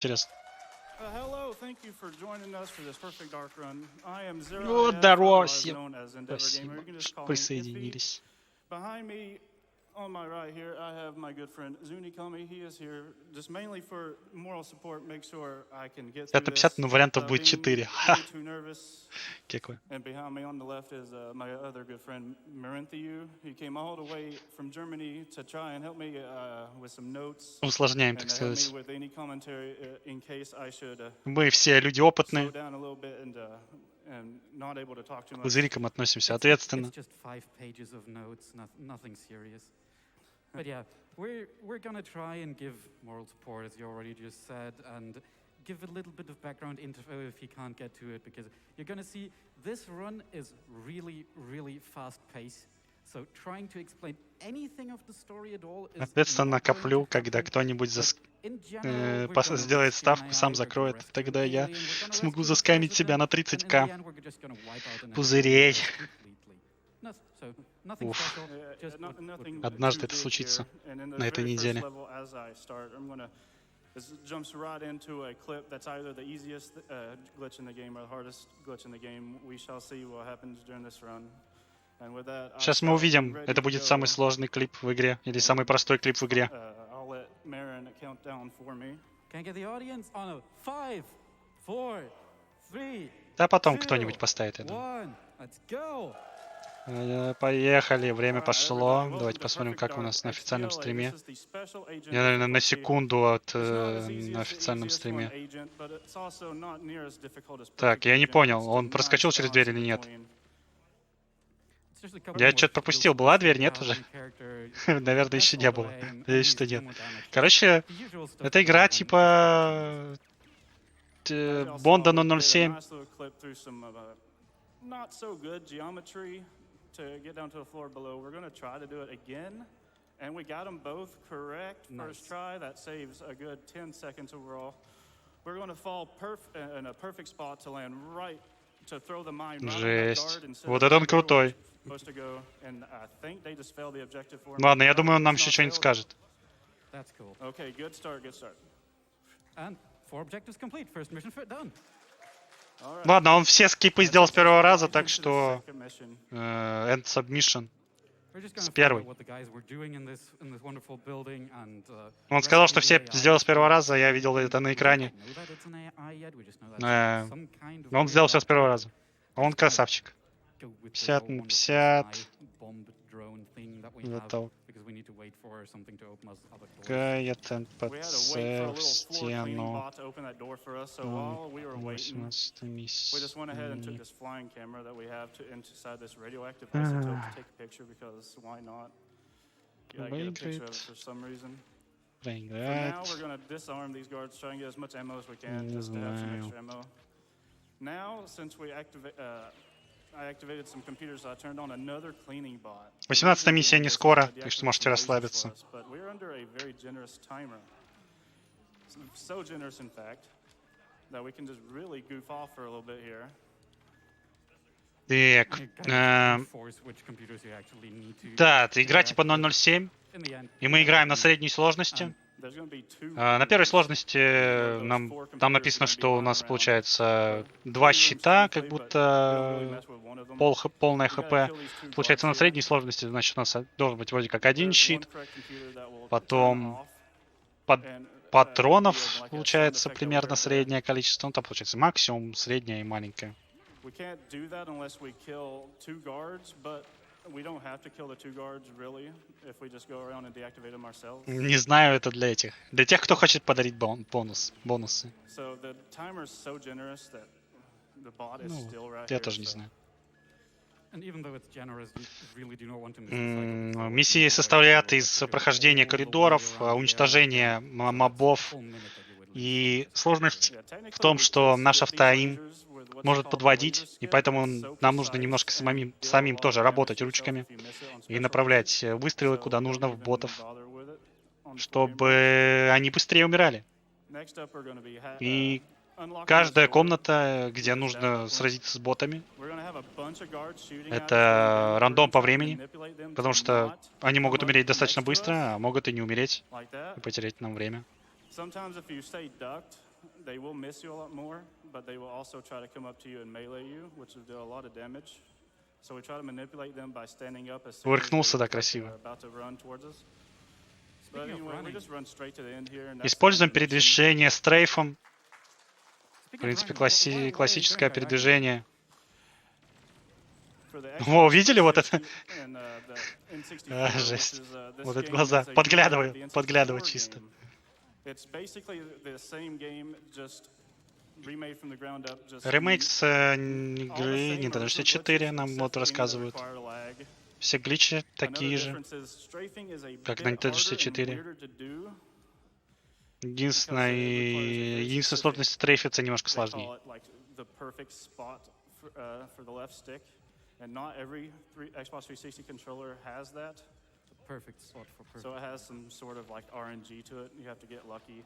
Интересно. Hello, thank you for joining us for this perfect dark run. I am Zero, Ну, здорово otherwise всем. known as Endeavor Gamer. Спасибо, You can just что call me Iffy. присоединились. Behind me, on my right here, I have my good friend Zuni Kami. He is here just mainly for moral support, make sure I can get through 50-50, this. но вариантов будет 4. Ха! Way too nervous. Кеквы. And behind me on the left is my other good friend Marinthiu. He came all the way from Germany to try and help me with some notes. Усложняем, And так to help me сказать. with any commentary in case I should Мы все люди опытные. slow down a little bit and not able to talk too К much. пузырикам относимся ответственно. It's just 5 pages of notes, nothing serious. But yeah, we're gonna try and give moral support, as you already just said, and give a little bit of background info if you can't get to it, because you're gonna see this run is really fast paced. So trying to explain anything of the story at all is Ответственно коплю, когда кто-нибудь сделает ставку, сам закроет. Тогда я смогу заскамить себя на 30к пузырей. Уф. Однажды это случится на этой неделе. This jumps right into a clip that's either the easiest glitch in the game or the hardest glitch in the game. We shall see what happens during this run. And with that, Сейчас мы увидим, это будет самый сложный клип в игре или самый простой клип в игре. I'll let Marin count down for me. Can I get the audience on a 5, 4, 3, Да потом кто-нибудь поставит это. 1. Let's go. Поехали, время пошло. Давайте посмотрим, как у нас на официальном стриме. Я, наверное, на секунду на официальном стриме. Так, я не понял, он проскочил через дверь или нет? Я что-то пропустил. Была дверь? Нет уже? Наверное, еще не было. Надеюсь, что нет. Короче, это игра типа Бонда 007. To get down to the floor below. We're going to try to do it again. And we got them both correct. First try, that saves a good 10 seconds overall. We're going to fall in a perfect spot to land right, to throw the mine right on that guard. Вот это он крутой. And I think they just failed the objective for me. Ладно, я думаю, он нам еще что-нибудь скажет. That's cool. Okay, good start, good start. And 4 objectives complete. First mission done. Ладно, он все скипы сделал с первого раза, так что end submission с первой. Он сказал, что все сделал с первого раза, я видел это на экране. Но он сделал все с первого раза. Он красавчик. 50 на 50. Готов. Каятен ПЦ в стену. 18 миссия. Выиграет. Проиграет. Не знаю. Now, since we I activated some computers, I turned on another cleaning bot. 18-я миссия не скоро, так что можете расслабиться. But we're under a very generous timer. So generous, in fact, that we can just really goof off for a little bit here. Так, да, это игра типа 007, и мы играем на средней сложности. На первой сложности там написано, что у нас получается 2 щита, как будто полное хп. Получается, на средней сложности, значит, у нас должен быть вроде как 1 щит. Потом патронов, получается, примерно среднее количество. Ну, там получается максимум, среднее и маленькое. Не знаю, это для этих. Для тех, кто хочет подарить бонусы. Ну, я тоже не знаю. Миссии состоят из прохождения коридоров, уничтожения мобов. И сложность в том, что наш автоаим может подводить, и поэтому нам нужно немножко самим тоже работать ручками и направлять выстрелы куда нужно в ботов, чтобы они быстрее умирали. И каждая комната, где нужно сразиться с ботами, это рандом по времени, потому что они могут умереть достаточно быстро, а могут и не умереть, и потерять нам время. they will miss you a lot more, but they will also try to come up to you and melee you, which will do a lot of damage. So we try to manipulate them by standing up as soon as Уверхнулся, да, they're красиво. about to run towards us. But anyway, we just run straight to the end here, and that's Используем the mission. передвижение стрейфом. В Speaking of принципе, running, why are you классическое doing that, передвижение. For the О, Xbox видели вот это? 360 and, the N64, А, which жесть. is, this Вот эти game глаза. is a Подглядываю, remake of the N64 подглядываю чисто. game. It's basically the same game, just remade from the ground up. Just Ремейк с all the игры same Nintendo original 64 glitches, нам except вот for any that рассказывают. require lag. Все гличи Another такие же, difference is strafing is a как bit на Nintendo harder and 64. weirder to do. Единственная very сложность стрейфиться немножко They сложнее. call it like the perfect spot for the left stick, and not every Xbox 360 controller has that. Perfect spot for perfect. So it has some sort of like RNG to it. You have to get lucky.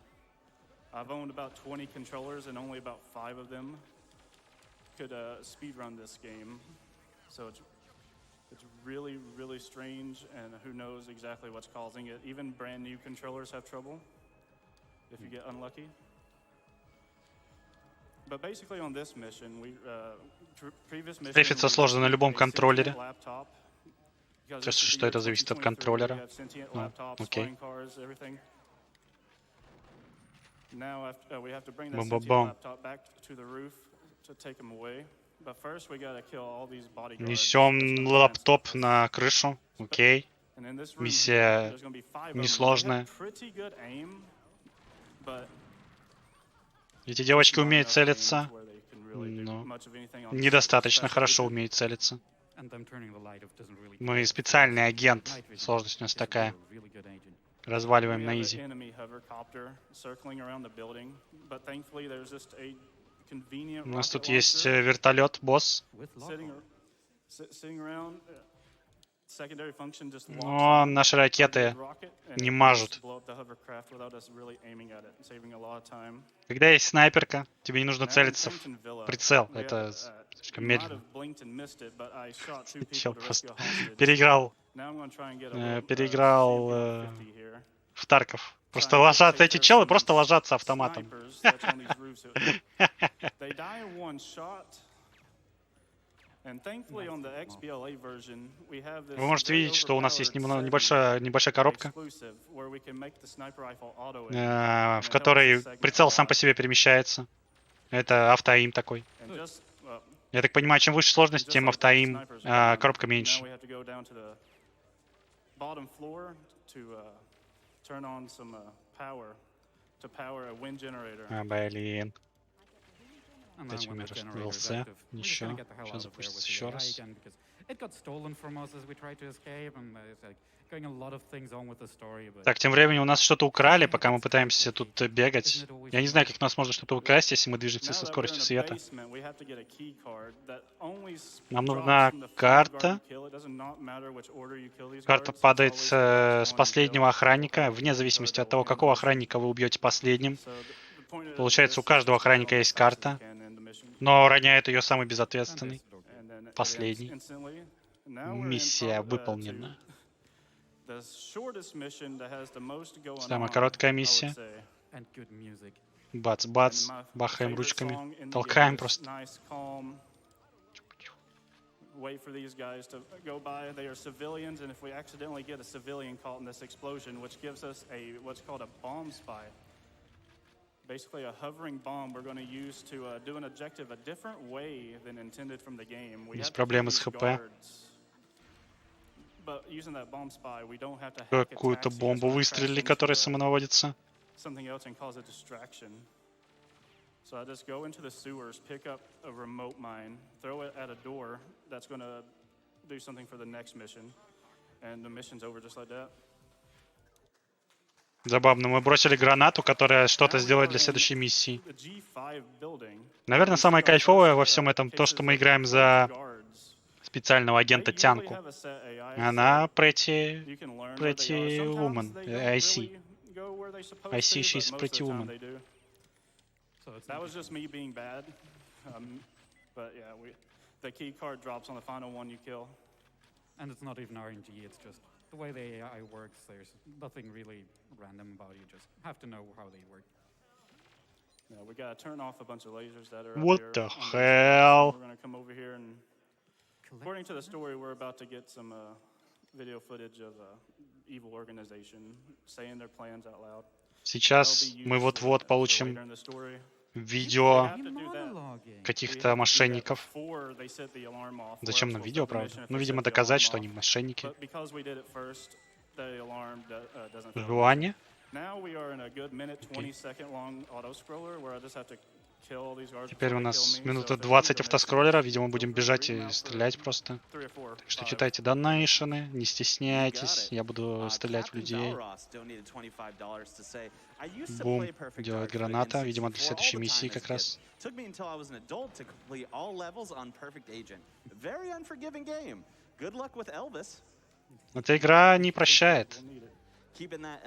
I've owned about 20 controllers, and only about 5 of them could speedrun this game. So it's really, really strange, and who knows exactly what's causing it. Even brand new controllers have trouble if you get unlucky. But basically on this mission, previous mission, Стрейфиться сложно на любом контроллере. Because То есть, this is the что это year зависит от 2023, контроллера. we have sentient Ну, laptops, окей. flying cars, everything. Now we have to bring that Бам-бам-бам. sentient laptop back to the roof to take them away. But first we gotta kill all these bodyguards. Несем лаптоп на крышу. Окей. And in this room Миссия here, there's gonna be 5 of them. несложная. They have pretty good aim, but Эти девочки not умеют enough целиться. range where they can really do Но much of anything on недостаточно special хорошо agent. умеют целиться. And them turning the light off doesn't really Мы count. специальный агент. Night vision Сложность у нас is такая. a really good agent. Разваливаем We на have изи. an enemy hovercopter circling around the building, but thankfully there's just a convenient У нас rocket тут есть launcher вертолет, босс. With sitting, lock-on. sitting around. Secondary function just locks Но on, наши targeted ракеты rocket, and не it can мажут. just blow up the hovercraft without us really aiming at it, saving a lot of time. Когда есть снайперка, тебе не нужно Now in целиться в Tenton Villa, прицел. we Это have, слишком you might медленно. have blinked and missed it, but I shot 2 Чел people to просто rescue a hostage. переиграл Now I'm gonna try and get a little переиграл CMP-150 here. в Тарков. Просто Trying to ложатся take эти care of челы, some просто ложатся автоматом. snipers that's on these roofs. They die in one shot. And thankfully on the XBLA version, we have this Вы можете very видеть, что у нас есть overpowered небольшая коробка, exclusive, where we can make the sniper rifle auto aim, в and it helps которой the segment прицел a сам по lot. себе перемещается. Это автоаим такой. And just, Я так понимаю, чем выше сложность, just тем like that, the автоаим, snipers are gone. коробка Now меньше. we have to go down to the bottom floor to turn on some power to power a wind generator. Блин. And Дайте then when мне the generator is расплылся. active, we're just Еще. gonna get the hell Сейчас out of there запустится with the еще AI раз. again, because it got stolen from us as we tried to escape, and it's like going a lot of things on with the story, but Так, тем временем у нас что-то украли, пока мы пытаемся тут бегать. Я не знаю, как у нас можно что-то украсть, если мы движемся Now со that we're скоростью in a света. basement, we have to get a key card that only Нам drops нужна from the final карта. guard you kill. It does not matter which order you kill these Карта guards, it's падает always the last с one you последнего kill. охранника, вне зависимости от того, какого охранника вы убьете последним. So the point of Получается, у this is каждого just to get охранника on as есть fast as you карта, can in the mission. но роняет ее самый and безответственный. it's okay. And then it ends Последний. instantly. Now we're in Миссия to выполнена. the shortest mission that has the most going Самая on, короткая I would миссия. say. And good music. Бац-бац, And my бахаем favorite ручками, song in the толкаем game is просто. nice, calm. Wait for these guys to go by. They are civilians, and if we accidentally get a civilian caught in this explosion, which gives us what's called a bomb spy. Basically, a hovering bomb we're going to use to do an objective a different way than intended from the game. We Есть have to kill проблемы с these ХП. guards. But using that bomb spy, we don't have to hack a Какую-то taxi бомбу that's gonna выстрелили, crash которая into самонаводится. something else and cause a distraction. So I just go into the sewers, pick up a remote mine, throw it at a door that's going to do something for the next mission, and the mission's over just like that. Забавно, мы бросили гранату, которая что-то Now we сделает are для in следующей миссии. the G5 building. Наверное, We самое see our кайфовое first, во всем этом то, cases что мы of играем close за guards. специального They агента usually Тянку. have a set AI, Она so pretty, you can learn where they are. pretty Sometimes woman. they don't I see. really go where they're supposed I see to, she's but most pretty of the time woman. they do. So it's That not was just me being bad. But yeah, the key card drops on the final one you kill. and it's not even RNG, it's just the way the AI works. There's nothing really random about it. You just have to know how they work. Yeah, we gotta turn off a bunch of lasers that are What up the here. hell? We're gonna come over here and, according to the story, we're about to get some video footage of evil organization saying their plans out loud. Сейчас мы вот-вот получим видео каких-то мошенников. Зачем нам видео, правда? Ну, видимо, доказать, что они мошенники. Желание? Теперь у нас минута 20 автоскроллера. Видимо, будем бежать и стрелять просто. Так что читайте донейшены, не стесняйтесь. Я буду стрелять в людей. Бум. Делает граната. Видимо, для следующей миссии как раз. Эта игра не прощает,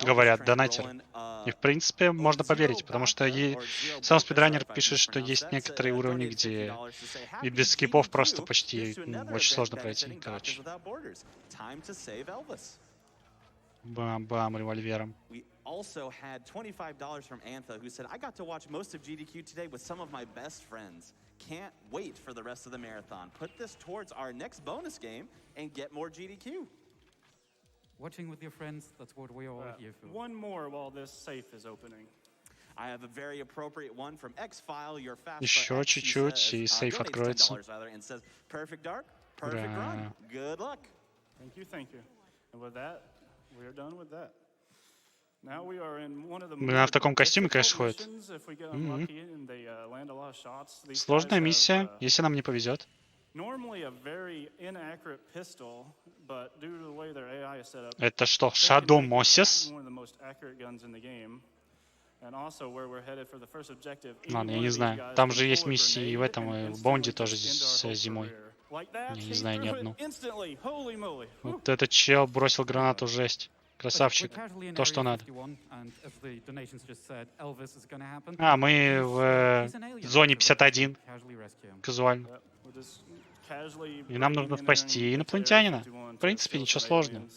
говорят донатеры. И в принципе можно поверить, потому что сам спидранер пишет, что есть некоторые уровни, где и без скипов просто почти очень сложно пройти, короче. Бам-бам револьвером. Also had $25 from Antha, who said, I got to watch most of GDQ today with some of my best friends. Can't wait for the rest of the marathon. Put this towards our next bonus game and get more GDQ. Watching with your friends, that's what we all here for. One more while this safe is opening. I have a very appropriate one from X-File, your fast. Еще чуть-чуть, и сейф откроется. And says, perfect dark, perfect run. Good luck. Thank you. And with that, we are done with that. В таком костюме, конечно, ходит. Сложная миссия, если нам не повезет. Это что, Shadow Moses? Ладно, я не знаю. Там же есть миссии и в этом, и в Бонде тоже зимой. Я не знаю ни одну. Вот этот чел бросил гранату, жесть. Красавчик. То, что надо. А, мы в зоне 51. Казуально. И нам нужно спасти инопланетянина. В принципе, ничего сложного.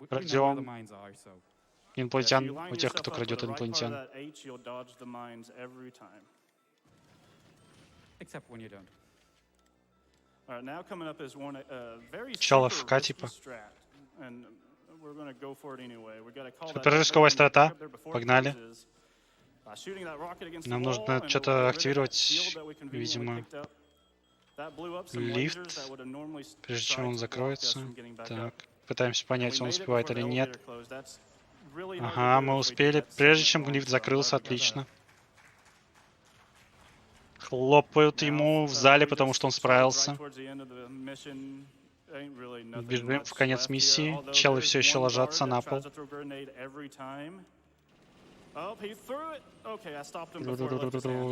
Крадем инопланетян у тех, кто крадет инопланетян. Чел АФК типа. Суперрисковая страта. Погнали. Нам нужно что-то активировать, видимо, лифт, прежде чем он закроется. Так, пытаемся понять, он успевает или нет. Ага, мы успели, прежде чем лифт закрылся, отлично. Хлопают ему в зале, потому что он справился. Бежим в конец миссии. Челы все еще ложатся на пол.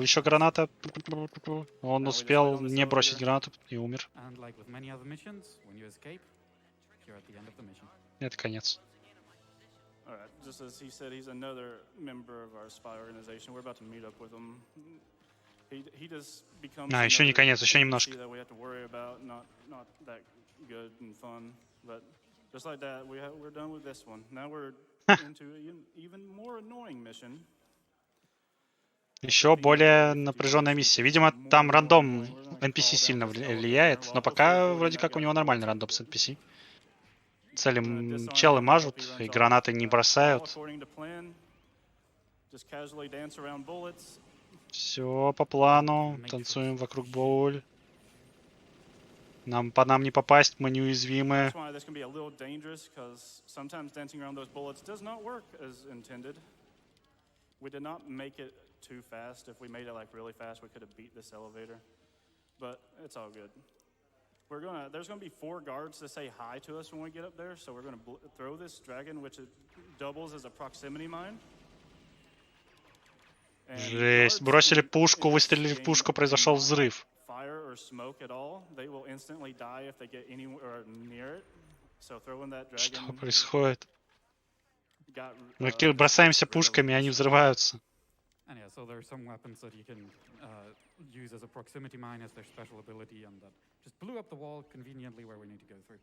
Еще граната. Он успел не бросить гранату и умер. Это конец. А, еще не конец, еще немножко. Еще более напряженная миссия. Видимо, там рандом NPC сильно влияет, но пока вроде как у него нормальный рандом с NPC. Челы мажут, и гранаты не бросают. Все по плану. Танцуем вокруг боуль. По нам не попасть, мы неуязвимы. Too fast. If we made it like really fast, we could have beat this elevator. But it's all good. There's gonna be 4 guards to say hi to us when we get up there. So we're gonna throw this dragon, which doubles as a proximity mine. Жесть. Бросили пушку, выстрелили в пушку, произошел взрыв. Что происходит? Мы бросаемся пушками, они взрываются. And yeah, so there are some weapons that you can use as a proximity mine as their special ability, and that just blew up the wall conveniently where we need to go through.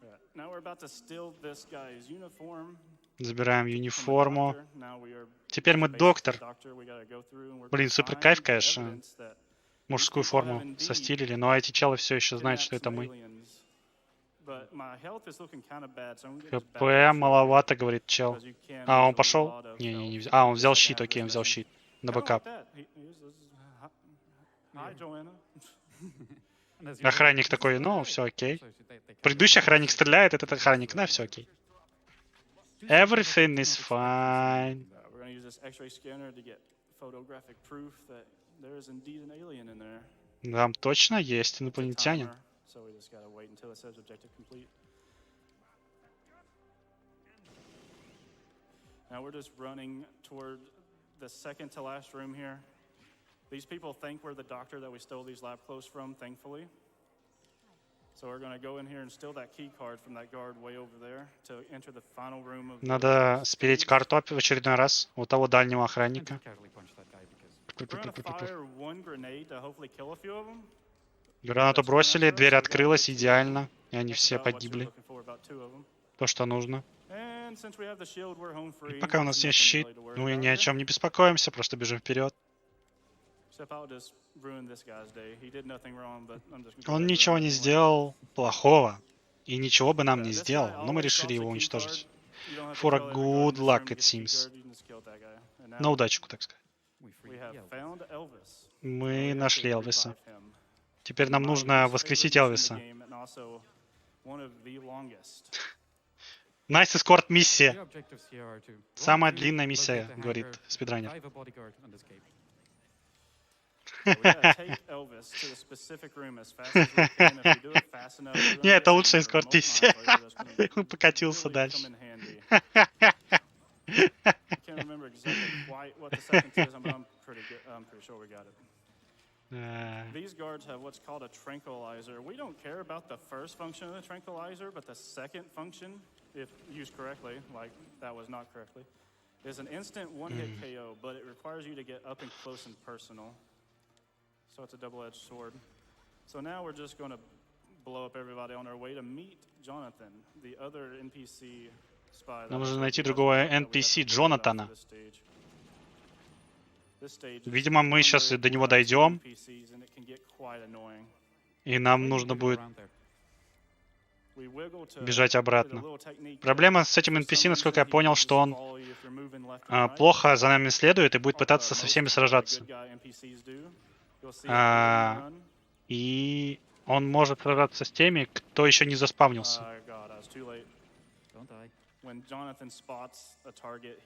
Right. Now we're about to steal this guy's uniform. Забираем from the униформу. doctor. Now we are Теперь мы basic доктор. doctor. We gotta go through and we're Блин, gonna супер find кайф, the конечно. evidence that Мужскую these people have форму indeed состилили, но эти челы все еще знают, что kidnapped это some мы. aliens. But my health is looking kind of bad, so I'm gonna get this ХП back up shortly, маловато, говорит чел. because you can А, он lose a пошел? lot of Не, health. А, он Just взял like a щит, окей, hazardous он взял mission. щит. На Kinda like бэкап. that. Hi, Joanna. And as you Охранник know, такой, it's ну, alright. все окей. So they can Предыдущий go охранник nuts. стреляет, этот охранник, да, все окей. Do something that they Everything do is not expect from fine. We're gonna use this X-ray scanner to get photographic proof that there is indeed an alien in there. Там точно есть It's a инопланетянин. timer, so we just gotta wait until it says objective complete. Now we're just running toward the second to last room here. These people think we're the doctor that we stole these lab clothes from, thankfully. So we're gonna go in here and steal that key card from that guard way over there to enter the final room of the Надо спереть stage. карту в очередной раз у того дальнего And охранника. just casually punch that guy because We're gonna fire one grenade to hopefully kill a few of them. Гранату бросили, дверь открылась идеально, и они That's все about what you're погибли. looking for, about 2 of them. То, что нужно. And since we have the shield, we're home free. Пока у нас There's есть nothing щит, really to worry мы about ни о here. чем не беспокоимся, просто бежим вперед. Except I'll just ruin this guy's day. He did nothing wrong, but I'm just gonna Он ruin ничего it не anyway. сделал плохого, и ничего бы нам Yeah, не this guy сделал, но мы always решили drops его a key уничтожить. card. You don't have to For a kill every guard in good this luck, room to it get the key seems. card, you just killed that guy. And now На удачку, так сказать. we free we have Elvis. found Elvis. Мы We have to нашли Элвиса. revive him. Теперь нам My нужно least воскресить favorite mission in Элвиса. the game, and also one of the longest. Nice escort The миссия. objectives here are to run Самая through, длинная locate миссия, the говорит hangar, спидранер. revive a bodyguard, and escape. So we gotta take Elvis to the specific room as fast as we can. If we do it fast enough, we're Не, gonna это get лучшая some remote эскорт-миссия. monitors that's gonna Он покатился really дальше. come in handy. I can't remember exactly quite what the second is, but I'm pretty sure we got it. These guards have what's called a tranquilizer. We don't care about the first function of the tranquilizer, but the second function, if used correctly, like that was not correctly, is an instant one-hit KO, but it requires you to get up and close and personal. So it's a double-edged sword. So now we're just going to blow up everybody on our way to meet Jonathan, the other NPC spy. that Нам I нужно told найти you guys другого about that we have to NPC figure out Джонатана. after this stage. This stage is Видимо, мы one сейчас where до него we're actually дойдем, NPCs, and it can get quite annoying. и нам Why нужно wiggle будет around there? We wiggle to бежать the обратно. little technique Проблема that с этим for NPC, some насколько я reason he понял, will что just он follow you if you're moving left and right. плохо за нами следует и будет Or, пытаться со most всеми of the сражаться. good guy NPCs do. You'll see it А, run. И он может сражаться с теми, кто еще не заспавнился. God, I was too late. Don't die. When Jonathan spots a target,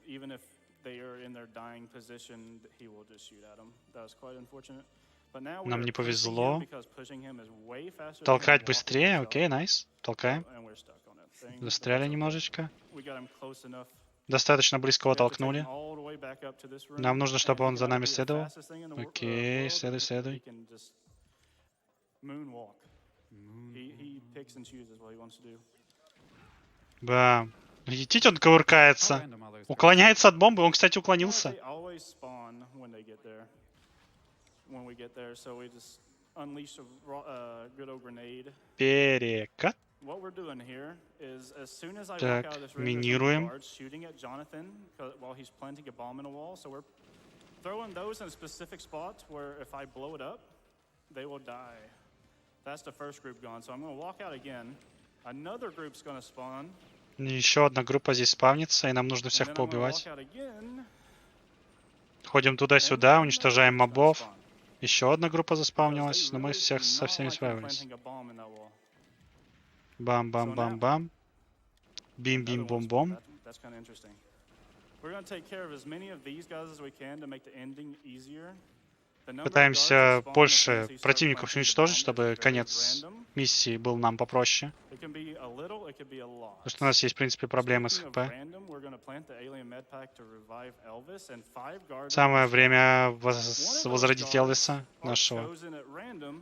even if they are in their dying position, he will just shoot at them. That was quite unfortunate. But now we Нам are не pushing повезло. him because pushing him is way faster than Толкать him walking быстрее, himself. окей, найс. Толкаем. And we're stuck on that thing, but Застряли that's okay. немножечко. We got him close enough. Достаточно близко его We have to take толкнули. him all the way back up to this room, Нам нужно, and чтобы он he за can нами either be the следовал. fastest thing in the Окей, world, следуй, or he следуй. can just moonwalk. He picks and chooses what he wants to do. Да. Видите, он How кувыркается. random are those guys? Уклоняется от бомбы. Он, кстати, Well, уклонился. they always spawn when they get there. When we get there, so we just unleash a good old grenade. Перекат. What we're doing here is, as soon as I Так, walk out of this room, there's минируем. guards shooting at Jonathan while he's planting a bomb in a wall. So we're throwing those in specific spots where if I blow it up, they will die. That's the first group gone. So I'm going to walk out again. Another group's going to spawn. Еще одна группа здесь спавнится, и нам нужно And всех then I'm going to поубивать. walk out again. Ходим And туда-сюда, another уничтожаем group's gonna мобов. spawn. Еще одна группа Because they заспавнилась, но мы really всех do со not всеми like him справились. planting a bomb in that wall. Бам-бам-бам-бам. Another one. Бим-бим-бом-бом. That's kind of interesting. We're going to take care of as many of these guys as we can to make the ending easier. The number of guards that Пытаемся spawn as soon больше as he starts противников planting the уничтожить, bomb чтобы is very конец random. миссии был нам попроще. It can be a little, it could be a lot. Потому что у нас есть, в принципе, проблемы с Speaking of ХП. random, we're going to plant the alien med pack to revive Elvis, and 5 guards Самое will spawn. время One of those возродить guards Элвиса are нашего. chosen at random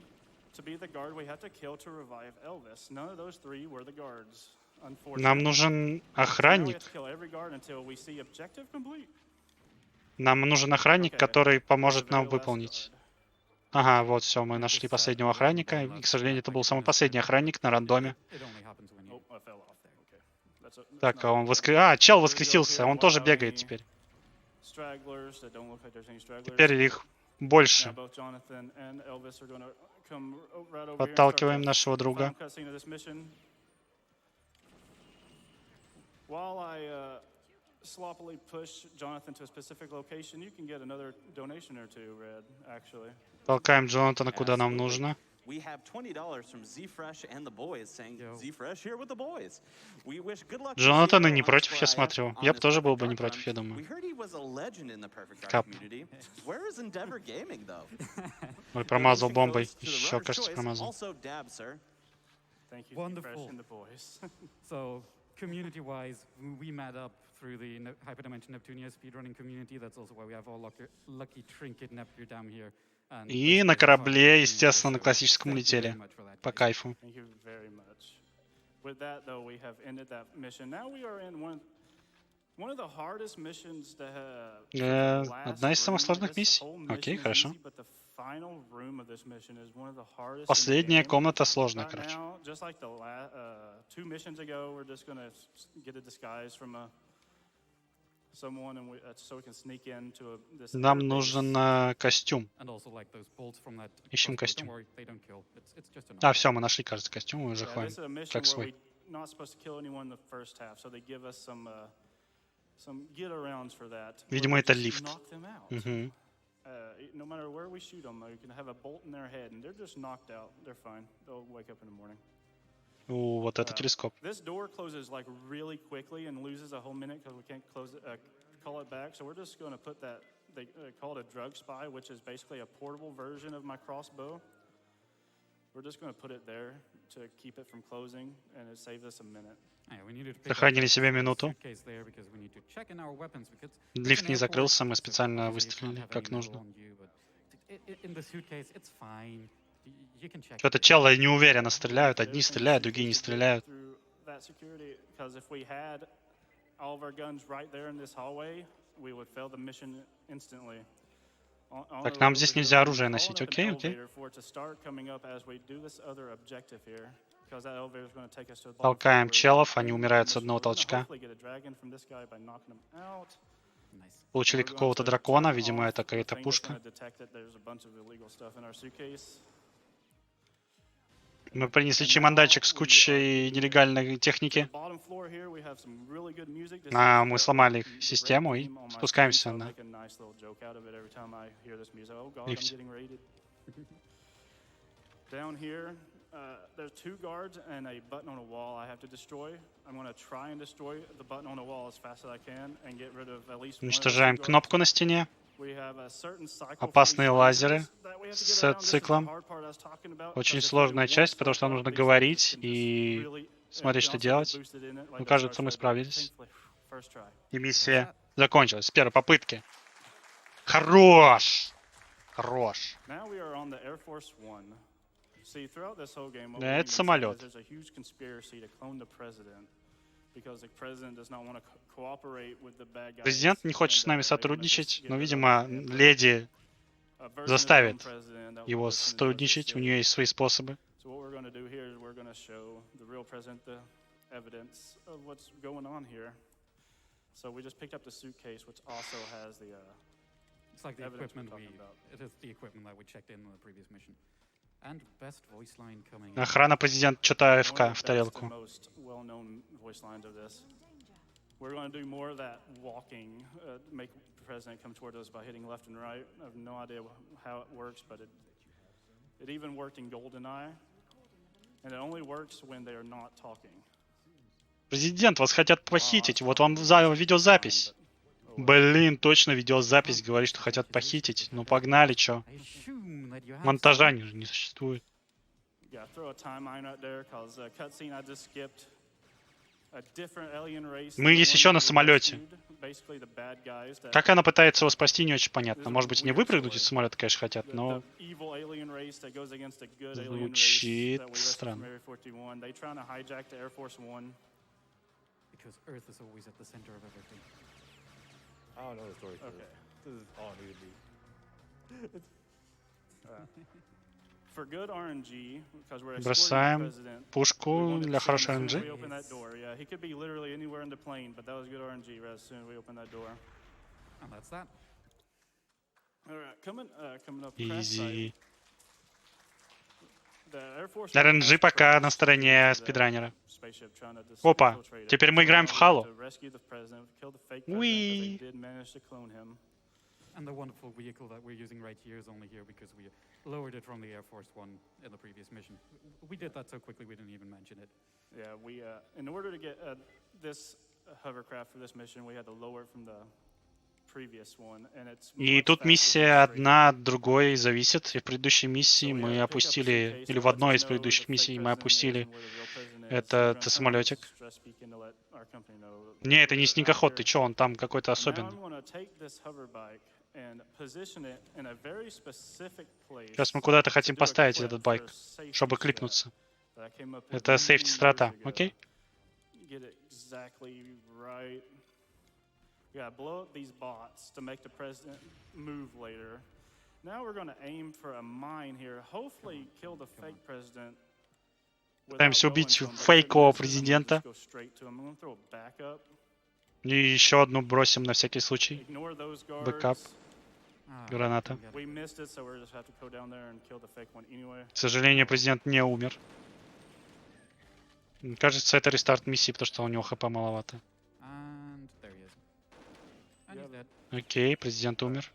to be the guard we have to kill to revive Elvis. None of those 3 were the guards, unfortunately. Нам нужен So now we охранник. have to kill every guard until we see objective complete. Нам нужен охранник, Okay, который the поможет нам very last выполнить. guard. Ага, вот все, мы нашли последнего охранника. И, к сожалению, это был самый последний охранник на рандоме. It only happens when you Oh, I fell off. Okay. Так, а он чел воскресился, он тоже бегает теперь. Теперь их больше. Подталкиваем нашего друга. Sloppily push Jonathan to a specific location, you can get another donation or two, Red, actually. Толкаем Джонатана куда нам нужно. We have $20 from Z-Fresh and the boys saying Z-Fresh here with the boys. We wish good luck to Джонатан и Zero не on против, я Spraya смотрю. on Я his бы тоже был Perfect бы не Dark против, я Run. думаю. We heard he was a legend in the Perfect Dark Кап. community. Where is Endeavor Gaming though? Ой, промазал Donation бомбой. goes to the Еще, runner's кажется, choice. промазал. Also Dab, sir. Thank you, Wonderful. Z-Fresh and the boys. So, community-wise, we met up through the Hyperdimension Neptunia speedrunning community. That's also why we have all lucky Trinket Neptune down here. And И that's на also корабле, fucking естественно, на so классическом thank you very улетели. much for that, По guys. кайфу. Thank you very much. With that, though, we have ended that mission. Now we are in one of the hardest missions to have. Одна из самых сложных миссий. Окей, хорошо. Последняя комната сложная, короче. Нам нужен костюм. Ищем костюм. А, все, мы нашли, кажется, костюм, мы уже ходим как свой. Видимо, это лифт. Угу. No matter where we shoot them, you can have a bolt in their head, and they're just knocked out. They're fine. They'll wake up in the morning. Вот это телескоп. This door closes like really quickly and loses a whole minute because we can't close it, call it back. So we're just going to put that. They call it a drug spy, which is basically a portable version of my crossbow. We're just going to put it there to keep it from closing, and it saves us a minute. Сохранили себе минуту. Лифт не закрылся, мы специально выстрелили как нужно. Что-то челы неуверенно стреляют. Одни стреляют, другие не стреляют. Так, нам здесь нельзя оружие носить. Окей, окей. Толкаем челов, они умирают с одного толчка. Получили какого-то дракона, видимо, это какая-то пушка. Мы принесли чемоданчик с кучей нелегальной техники. Мы сломали их систему и спускаемся на лифте. There's 2 guards and a button on a wall I have to destroy. I'm going to try and destroy the button on the wall as fast as I can and get rid of at least one of those Уничтожаем guards. кнопку на стене. Опасные лазеры с циклом. Очень сложная часть, потому что нам нужно говорить и смотреть, что делать. Но кажется, мы справились. И миссия закончилась с первой попытки. Хорош! Хорош. Это самолет. Президент не хочет с нами сотрудничать, но, видимо, леди заставит его сотрудничать. У нее есть свои способы. It's like the equipment it is the equipment that we checked in on the previous mission. And best voice line coming in. Охрана президента что-то АФК в тарелку. We're going to do more of that walking, make the president come toward us by hitting left and right. I have no idea how it works, but it even worked in GoldenEye, and it only works when they are not talking. Президент, вас хотят похитить. Вот вам видеозапись. Блин, точно видеозапись говорит, что хотят похитить. Ну погнали, чё. Монтажа не существует. Мы есть еще на самолете. Как она пытается его спасти, не очень понятно. Может быть, не выпрыгнуть из самолета, конечно, хотят, но звучит странно. I don't know the story. Okay. This is all new to me. For good RNG, because we're escorting the Бросаем president, we пушку wanted для to see him хорошей as soon as RNG. we open that door. Yeah, he could be literally anywhere in the plane, but that was good RNG right as soon as we open that door. And that's that. All right, coming up crash site. Изи. The Air Force One RNG has пока crashed на стороне into the спидранера. spaceship trying to Опа, infiltrate it. теперь мы So играем now в we Halo. have to rescue the president, kill the fake president, because they Уи. did manage to clone him. And the wonderful vehicle that we're using right here is only here because we lowered it from the Air Force One in the previous mission. We did that so quickly we didn't even mention it. Yeah, we in order to get this hovercraft for this mission, we had to lower it from the previous one, and it's И much тут faster миссия than straight. одна от другой зависит. И в предыдущей миссии So we мы had to pick up a опустили, suitcase или that в lets одной us из know who the предыдущих fake миссий мы president is опустили and where the real president is. So we're этот gonna turn on самолетик. stress beacon to let our company know Не, это не we're out снегоход, here. ты чё, он там какой-то Now особенный. I'm gonna take this hover bike and position it in a very specific place Сейчас мы куда-то to хотим do a поставить clip этот for a байк, safety чтобы strat кликнуться. that I came up with Это many сейфти-страта, years ago. окей? Get it exactly right. We gotta blow up these bots to make the president move later. Now we're gonna aim for a mine here. Hopefully kill the fake president. Пытаемся убить фейкового президента. И еще одну бросим на всякий случай. Бэкап. Граната. К сожалению, президент не умер. Кажется, это рестарт миссии, потому что у него хп маловато. And there he is. And he's dead. Окей, президент умер.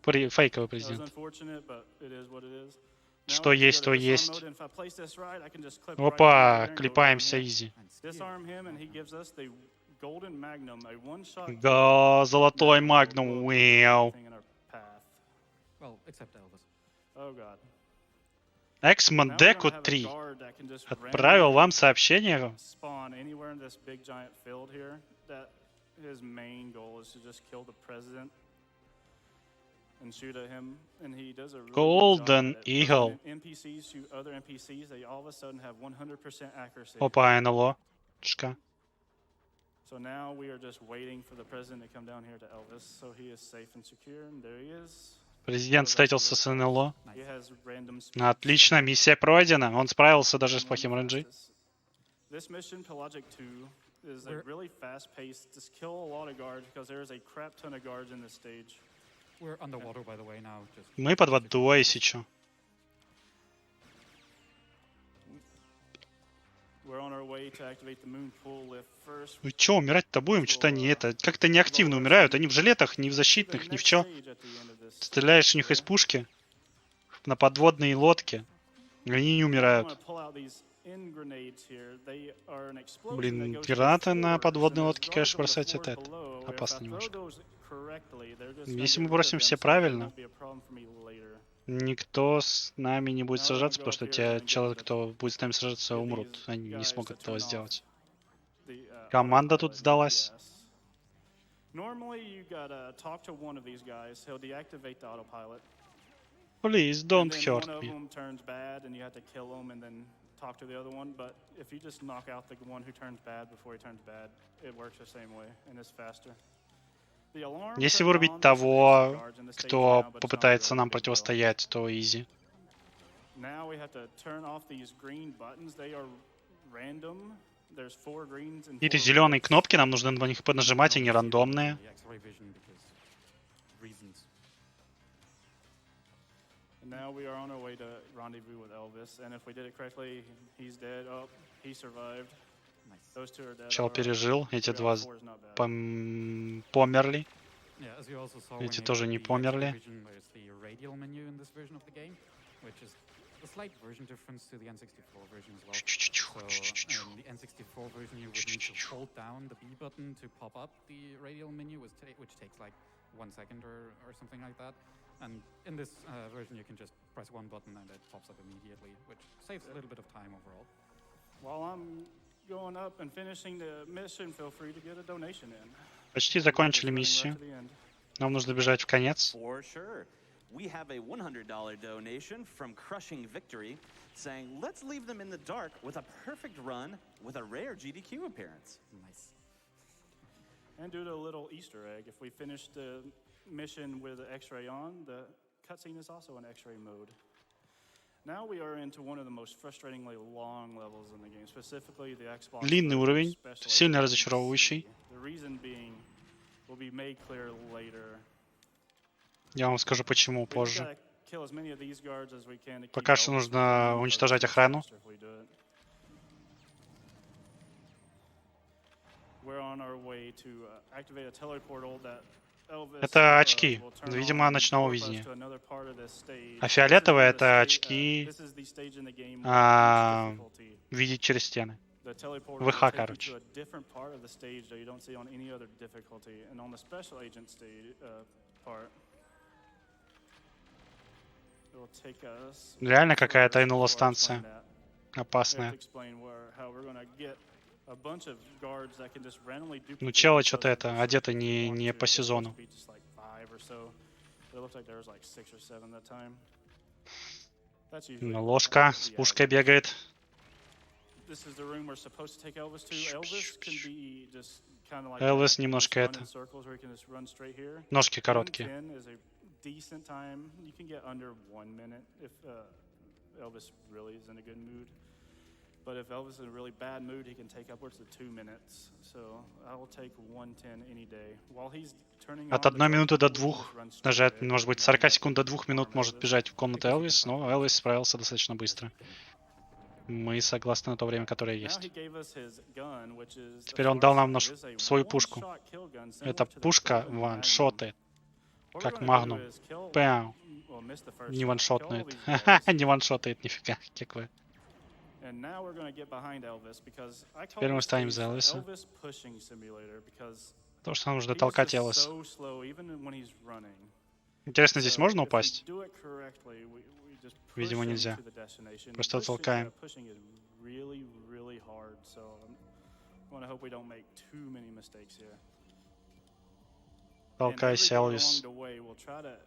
Фейковый президент. Что есть, то есть. Опа, клепаемся изи. Золотой магнум, вау. Well, except Elvis. Эксмандеку 3 отправил вам сообщение. His main goal is to just kill the president and shoot at him, and he does a really Golden good job at it. Eagle. When NPCs shoot other NPCs, they all of a sudden have 100% accuracy. Опа, НЛО. Шка. So now we are just waiting for the president to come down here to Elvis, so he is safe and secure, and there he is. Президент встретился с НЛО. He has random speed. Отлично, миссия пройдена. Он справился даже с плохим RNG. This mission to Logic 2 is a really fast-paced, just kill a lot of guards because there is a crap ton of guards in this stage. We're underwater, by the way, now. Just Мы под водой, если чё. We're on our way to activate the moon pool lift first. Ну чё, умирать-то будем? Что-то они это... Как-то неактивно умирают. Они в жилетах, ни в защитных, ни в чё. Стреляешь в них из пушки на подводные лодки. Они не умирают. Блин, гранаты на подводной лодке, конечно, бросать это опасно немножко. Если мы бросим все правильно, никто с нами не будет сражаться, потому что те человек, кто будет с нами сражаться, умрут. Они не смогут этого сделать. Команда тут сдалась. Please don't hurt me. Talk to the other one, but if you just knock out the one who turns bad before he turns bad, it works the same way and it's faster. Если вырубить того, кто попытается нам противостоять, то easy. Какие-то зеленые кнопки, нам нужно на них понажимать, они рандомные. Now we are on our way to rendezvous with Elvis, and if we did it correctly, he's dead. Oh, he survived. Those two are dead. Чел пережил, эти два померли. Эти тоже не померли. A slight version difference to the N64 version as well. So in the N64 version, you would need to hold down the B button to pop up the radial menu, which takes like 1 second or something like that. And in this version, you can just press one button and it pops up immediately, which saves a little bit of time overall. While I'm going up and finishing the mission, feel free to get a donation in. Почти закончили миссию. Нам нужно бежать в конец. For sure. We have a $100 donation from Crushing Victory saying, let's leave them in the dark with a perfect run with a rare GDQ appearance. Nice. And due to a little Easter egg, if we finish the mission with the X-ray on, the cutscene is also in X-ray mode. Now we are into one of the most frustratingly long levels in the game, specifically the Xbox Длинный version of уровень, Special сильно Agent разочаровывающий. RUSC. The reason being will be made clear later. Я вам скажу почему We just позже. gotta kill as many of these guards as we can to keep Пока что Elvis нужно from coming, because уничтожать it's much охрану. faster if we do it. We're on our way to activate a teleportal that Elvis Это очки, will turn видимо, on and ночного warp us видения. to another part of this stage. А фиолетовые это очки This is the stage in the game with each difficulty. видеть через стены. The teleporter ВХ, will take you короче. to a different part of the stage that you don't see on any other difficulty. And on the special agent stage part, it will take us. Реально какая-то further. НЛО Before I explain станция. that, we have to Опасная. explain how we're gonna get a bunch of guards that can just randomly Ну duplicate челы themselves что-то if это, they одеты want не to. по There's supposed сезону. to be just like 5 or so. But it looks like there was like 6 or 7 that time. That's usually Ну, ложка с the пушкой average. бегает. This is the room we're supposed to take Elvis to. Elvis can be just kind of like Elvis that. He can немножко just run это. in circles where he can just run straight here. Ножки короткие. 1:10 is a decent time. You can get under 1 minute if Elvis really is in a good mood. But if Elvis is in a really bad mood, he can take upwards to 2 minutes. So I will take 1:10 any day. While he's turning От on 1 the минуты до teleportal, we can 2, just run straight даже от, there. может быть, And 40 секунд до 2 farm минут может Elvis. бежать в комнату Because you can Элвис, find но Элвис справился достаточно быстро. Мы согласны на то время, которое Now есть. he gave us his gun, which is a Теперь он дал нам foresight. It is a свою пушку. one-shot kill gun, similar Эта to the пушка Golden Magnum. ваншотает, What we're как gonna do Магнум. is kill- Пяу. well, miss the first Не shot, kill all ваншотает. these guys. Не ваншотает, нифига, как вы. And now we're going to get behind Elvis because I call Теперь мы this станем stage за the Элвиса. Elvis pushing simulator because Потому что нам нужно he's толкать just Элвиса. so slow even when he's running. Интересно, здесь So можно if we упасть? do it correctly, we just push Видимо, him нельзя. to the destination. Просто Pushing- толкаем. Pushing is really, really hard, so I want to hope we don't make too many mistakes here. And every Толкайся, guard Элвис. along the way, we'll try to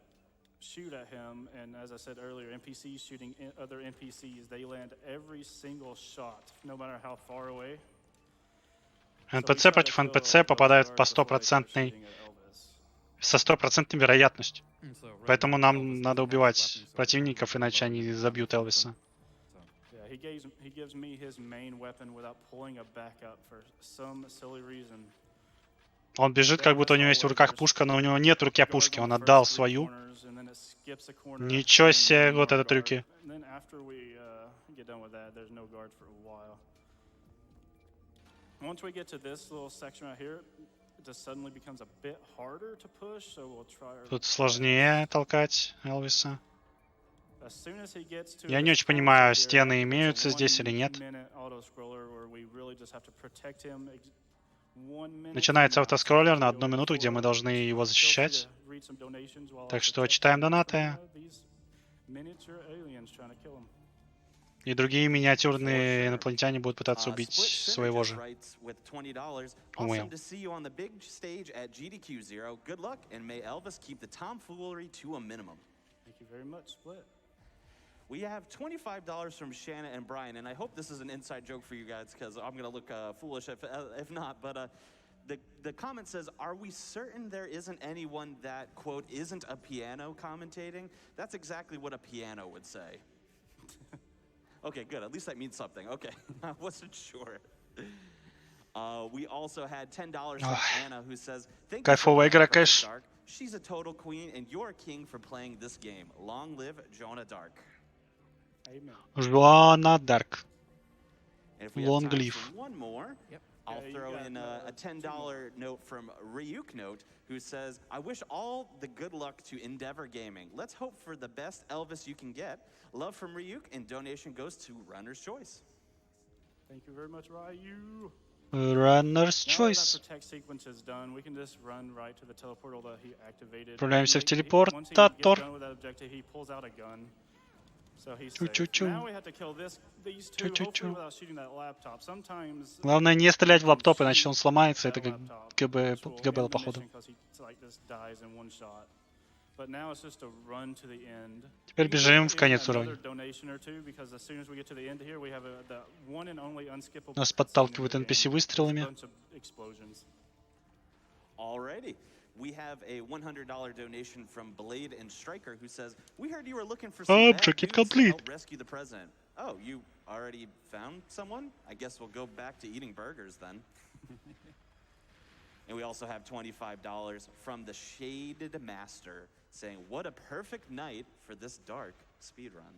shoot at him, and as I said earlier, NPCs shooting other NPCs, they land every single shot, no matter how far away. НПЦ против НПЦ попадают по со 100% вероятностью. Поэтому нам надо убивать противников, иначе они забьют Элвиса. Yeah, he gives me his main weapon without pulling a backup for some silly reason. Он бежит, как будто у него есть в руках пушка, но у него нет в руке пушки. Он отдал свою. Ничего себе, вот это трюки. Once we get to this little section right here, it just suddenly becomes a bit harder to push, so we'll try. Тут сложнее толкать Элвиса. As soon as he gets to Я не this очень понимаю, console here, стены it's a имеются здесь или нет. 1 minute auto-scroller where we really just have to protect him. 1 minute Начинается from now, автоскроллер на so 1 минуту, где мы должны его feel free защищать. to read some donations while I Так что protect читаем him донаты. from, these miniature aliens trying to kill him. И другие миниатюрные инопланетяне будут пытаться убить своего же. Awesome to see you on the big stage at GDQ Zero. Good luck, and may Elvis keep the tomfoolery to a minimum. Thank you very much, Split. We have $25 from Shanna and Brian, and I hope this is an inside joke for you guys because I'm going to look foolish if not. But the comment says, "Are we certain there isn't anyone that, quote, isn't a piano commentating?" That's exactly what a piano would say. Okay, good. At least that means something. Okay, I wasn't sure. We also had $10 from Anna, who says, "Thank you for Кайфовая игра, playing Perfect конечно. Dark. She's a total queen, and you're a king for playing this game. Long live Jonah Dark." Amen. Жуана Дарк. And if we have Long time live. for one more, I'll Yeah, you throw got, in a $10 note from Ryuk Note, who says, "I wish all the good luck to Endeavor Gaming. Let's hope for the best Elvis you can get. Love from Ryuk, and donation goes to Runner's Choice." Thank you very much, Ryu. Runner's Now that Choice. that protect sequence is done, we can just run right to the teleportal that he activated. Отправляемся в Once he gets телепортатор. done with that objective, he pulls out a gun. So he's Чу-чу-чу. safe. Now we have to kill these two, Чу-чу-чу. hopefully without shooting that laptop. Sometimes Главное не стрелять в лаптоп, иначе он сломается. Это как laptop, ГБ, which will ГБЛ, end the походу. mission 'cause he, like, just dies in one shot. But now it's just a run to the end. Теперь You бежим put в in конец another уровня. donation or two, because as soon as we get to the end here, we have the one and only unskippable Нас cutscene in подталкивают the NPC game. выстрелами. It's a bunch of explosions. Alrighty. We have a $100 donation from Blade and Striker who says, "We heard you were looking for some bad Objective dudes to complete. help rescue the president. Oh, you already found someone? I guess we'll go back to eating burgers then." And we also have $25 from the Shaded Master saying, "What a perfect night for this dark speedrun."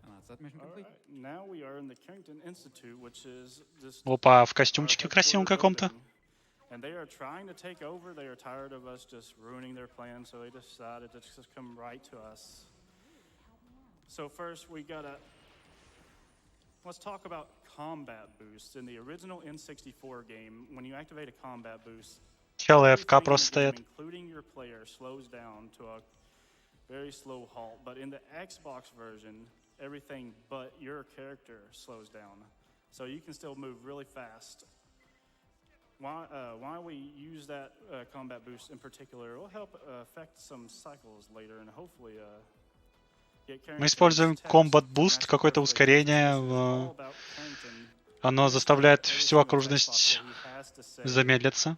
And that's that mission All complete. right, now we are in the Carrington Institute, which is just Опа, в our костюмчике красивом headquarter каком-то. building. And they are trying to take over. They are tired of us just ruining their plan, so they decided to just come right to us. So first, let's talk about combat boosts. In the original N64 game, when you activate a combat boost, Хелл и everything ФК in просто the game, стоят. including your player, slows down to a very slow halt. But in the Xbox version, everything but your character slows down. So you can still move really fast. Why we use that combat boost in particular will help affect some cycles later and hopefully get Мы Carrington's используем text комбат to буст, match какое-то perfectly. ускорение. This is all about Carrington. Оно Understand заставляет every всю single text box окружность that he has to say. замедлиться.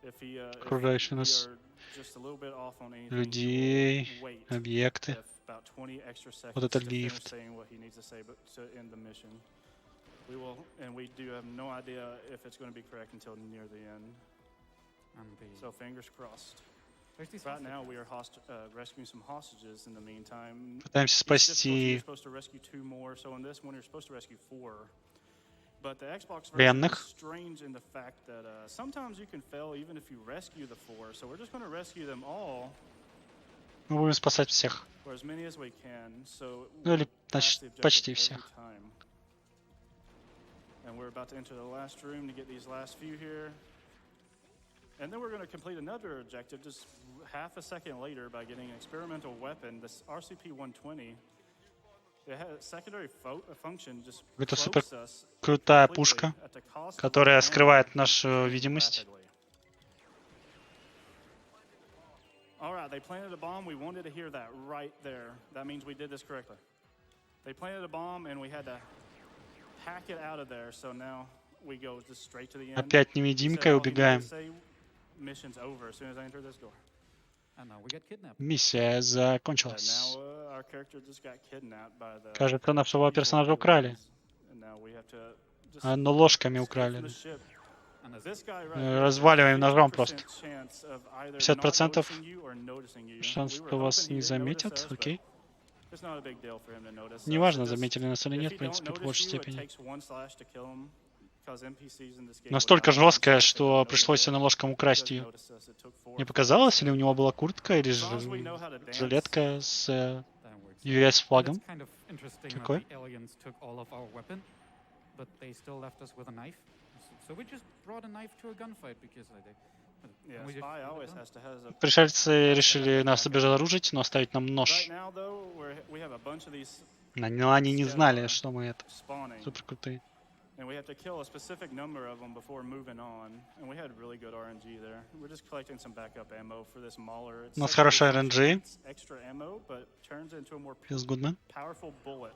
If Окружающие we нас are just a little bit off on anything, he людей, will wait объекты. if about 20 extra seconds Вот это to finish лифт. saying what he needs to say, but to end the mission. We do have no idea if it's going to be correct until near the end. So fingers crossed. Right now we are rescuing some hostages in the meantime. Пытаемся Each difficulty, спасти you're supposed to rescue 2 more, so in this one you're supposed to rescue 4. But the Xbox version пленных. is strange in the fact that sometimes you can fail even if you rescue the 4. So we're just going to rescue them all, Мы будем спасать всех. or as many as we can. So Ну или, we'll pass значит, the objective почти every всех. time. And we're about to enter the last room to get these last few here. And then we're going to complete another objective just half a second later by getting an experimental weapon, this RCP-120. It has a secondary function, just Это cloaks us крутая completely пушка, at the cost of которая our ammo скрывает нашу drained видимость. rapidly. All right, they planted a bomb. We wanted to hear that right there. That means we did this correctly. They planted a bomb and we had to hack it out of there. So now we go just straight to the end. Опять He невидимка и said all he needed убегаем. to say, mission's over as soon as I enter this door. And now we get kidnapped. Миссия And закончилась. now our character just got kidnapped by the Кажется, нашего evil персонажа украли. aliens. And now we have to just Но ложками escape украли. from the ship. And as This guy right here has Разваливаем ножом 50% просто. chance of either 50% not noticing you or noticing you. Шанс, We were что вас hoping he не didn't notice заметят. us, but Окей. it's not a big deal for him to notice us. Неважно, It just- заметили нас или if нет, he в принципе, don't в большей notice you, it степени. takes 1 slash to kill him, 'cause NPCs in this game Настолько would die 1 жесткая, slash if they что don't know пришлось you're dead. НЛОшкам He украсть doesn't ее. notice us. It took 4 Мне or 5 показалось, или у seconds. него была куртка, или As же long as we know how to dance, жилетка с that works. US And флагом. it's kind of interesting Какой? that the aliens took all of our weapon, but they still left us with a knife. So we just brought a knife to a gunfight because yeah, we just spy leave it always done. has to has a Пришельцы решили нас обезоружить, но оставить нам Right нож. now, though, we have a bunch of these Но они не знали, что мы это spawning, супер крутые. and we have to kill a specific number of them before moving on. And we had really good RNG there. We're just collecting some backup ammo for this Mauler. It's У нас secondary хорошая function, RNG. it's extra ammo, but turns into a more Feels good, man. powerful bullet.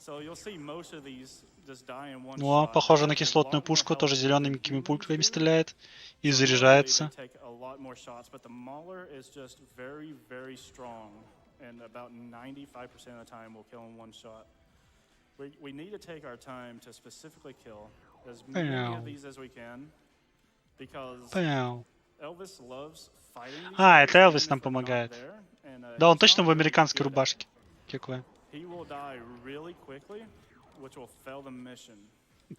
So you'll see most of these just die in one О, shot. похоже They на have a кислотную lot more пушку, тоже health зелеными than какими humans пульками do. стреляет и So normally заряжается. they take a lot more shots, but the Mauler is just very, very strong, and about 95% of the time will kill in one shot. We need to take our time to specifically kill as many Понял. of these as we can, because Понял. Elvis loves fighting these А, guys, это even Элвис if нам they're not помогает. there, and, Да, он he's точно not в really американской good at it. рубашке. Кекве. He will die really quickly, which will fail the mission.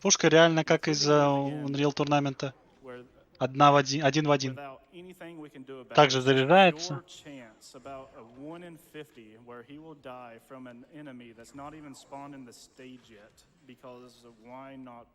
Пушка реально как из Unreal Tournament'а. Where Один в один. without anything we can do about Также it, it's заряжается. pure chance, about a 1 in 50, where he will die from an enemy that's not even spawned in the stage yet. Because why not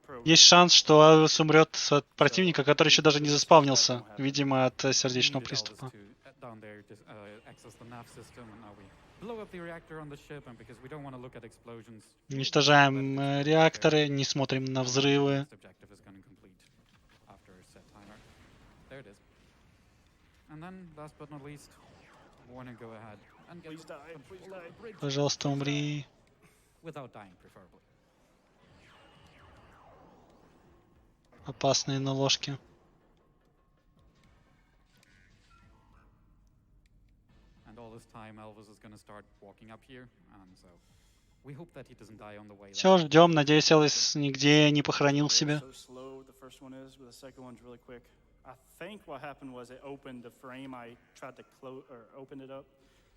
program? Есть шанс, что Элвис умрет от противника, который еще даже не заспавнился. Видимо, от сердечного We needed Elvis приступа. to, down there, just access the nav system, and now we blow up the reactor on the ship, and because we don't want to look at explosions. Уничтожаем реакторы, не смотрим на взрывы. This objective is going to complete after a set timer. There it is. And then, last but not least, warning, go ahead and get Please die, please control of die. the bridge Пожалуйста, умри. without dying, preferably. Опасные наложки. And all this time, Elvis is going to start walking up here, and so we hope that he doesn't die on the way. Все, ждем. Надеюсь, Элвис нигде не похоронил себя. So slow, the first one is, but the second one's really quick. I think what happened was it opened the frame. I tried to close or open it up,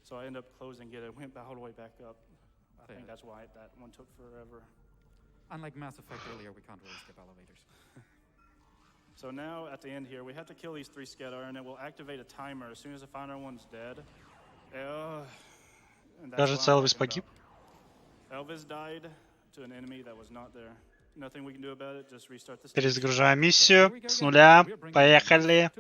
so I ended up closing it. It went all the way back up. I think that's why that one took forever. Unlike Mass Effect earlier, we can't really skip elevators. So now at the end here, we have to kill these 3 Skedar, and it will activate a timer as soon as the final one's dead. And that's Кажется, what I'm Элвис talking погиб. about. Elvis died to an enemy that was not there. Nothing we can do about it. Just restart the stage. Перезагружаем миссию с нуля. Поехали.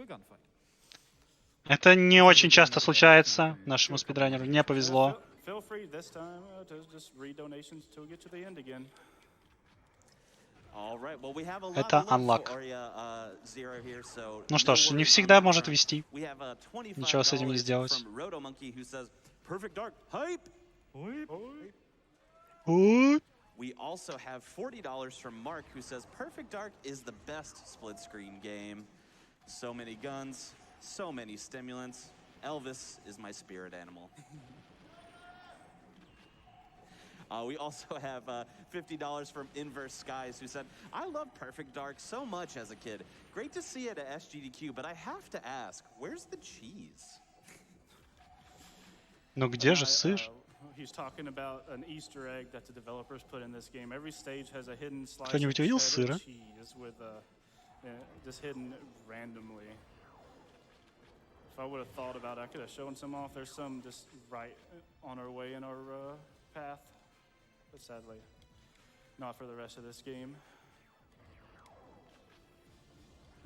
Это не очень часто случается. Нашему спидранеру не повезло. Feel free this time to just read donations till we get to the end again. All right. Well, we have a lot Это left unlock. for Zero here, so Ну что ж, no не worries всегда on that может front. вести. We have $25 Ничего с этим не сделать. from Rotomonkey, who says, "Perfect Dark hype." Ой. We also have $40 from Mark, who says, "Perfect Dark is the best split-screen game. So many guns, so many stimulants. Elvis is my spirit animal." We also have $50 from Inverse Skies, who said, "I love Perfect Dark so much as a kid. Great to see it at SGDQ, but I have to ask, where's the cheese?" Ну где же сыр? He's talking about an Easter egg that the developers put in this game. Every stage has a hidden slice of Кто-нибудь видел cheddar сыра? cheese with just hidden randomly. If I would have thought about it, I could have shown some off. There's some just right on our way in our path, but sadly, not for the rest of this game.